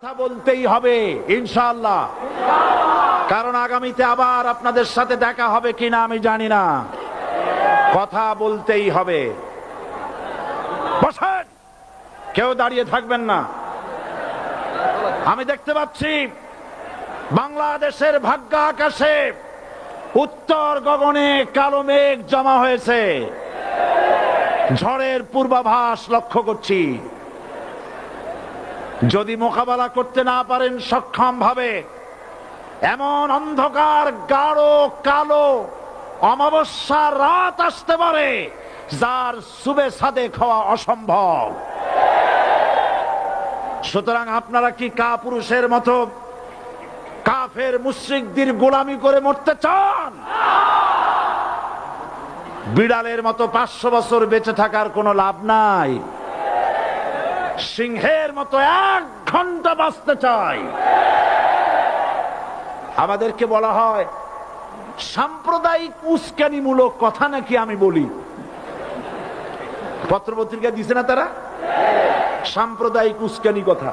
কথা বলতেই হবে ইনশাআল্লাহ, কারণ আগামীতে আবার আপনাদের সাথে দেখা হবে কিনা আমি জানি না। কথা বলতেই হবে। বসেন, কেউ দাঁড়িয়ে থাকবেন না। আমি দেখতে পাচ্ছি বাংলাদেশের ভাগ্য আকাশে উত্তর গগনে কালো মেঘ জমা হয়েছে, ঝড়ের পূর্বাভাস লক্ষ্য করছি। যদি মোকাবেলা করতে না পারেন সক্ষম ভাবে, এমন অন্ধকার গাঢ় কালো অমাবস্যার রাত আসতে পারে যার সুবে সাদেক হওয়া অসম্ভব। সুতরাং আপনারা কি কাপুরুষের মতো কাফের মুশরিকদের গোলামি করে মরতে চান? বিড়ালের মতো 500 বছর বেঁচে থাকার কোনো লাভ নাই। সিংহের মতো 1 ঘন্টা বাঁচতে চাই। আমাদেরকে বলা হয় সাম্প্রদায়িক উস্কানিমূলক কথা নাকি আমি বলি। পত্রপত্রিকা দিছে না তারা? সাম্প্রদায়িক উস্কানি কথা,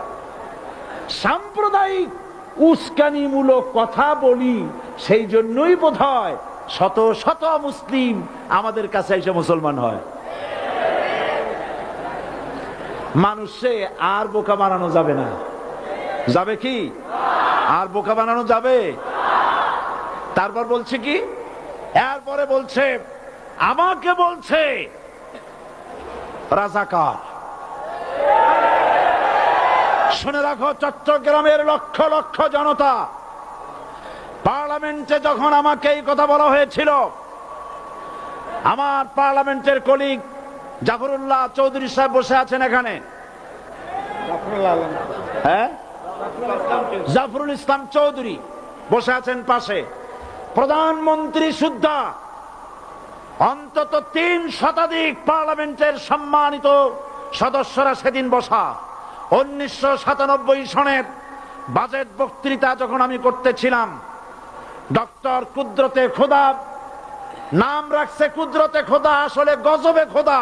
সাম্প্রদায়িক উস্কানিমূলক কথা বলি। সেই জন্যই বোধহয় শত শত মুসলিম আমাদের কাছে এসে মুসলমান হয়। মানুষে আর বোকা বানানো যাবে না। যাবে কি? আর বোকা বানানো যাবে? তারপর বলছে কি, এরপরে বলছে আমাকে বলছে রাজাকার। শুনে রাখো চট্টগ্রামের লক্ষ লক্ষ জনতা, পার্লামেন্টে যখন আমাকে এই কথা বলা হয়েছিল, আমার পার্লামেন্টের কলিগ জাফরুল্লাহ চৌধুরী সাহেব বসে আছেন এখানে, হ্যাঁ, জাফরুল ইসলাম চৌধুরী বসে আছেন পাশে, প্রধানমন্ত্রী সুদ্ধা, অন্তত 3 শতাধিক পার্লামেন্টের সম্মানিত সদস্যরা সেদিন বসা। 1997 সনের বাজেট বক্তৃতা যখন আমি করতেছিলাম, ডক্টর কুদরতে খোদা, নাম রাখছে কুদরতে খোদা, আসলে গজবে খোদা।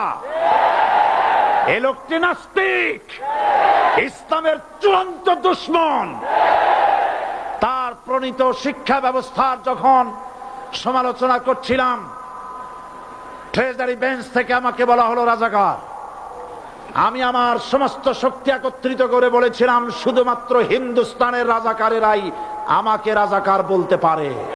এই লোকটি নাস্তিক, ইসলামের চূড়ান্ত দুশমন। তার প্রণীত শিক্ষা ব্যবস্থার যখন সমালোচনা করছিলাম, ট্রেজারি বেঞ্চ থেকে আমাকে বলা হলো রাজাকার। আমি আমার সমস্ত শক্তি একত্রিত করে বলেছিলাম শুধুমাত্র হিন্দুস্তানের রাজাকারেরাই আমাকে রাজাকার বলতে পারে।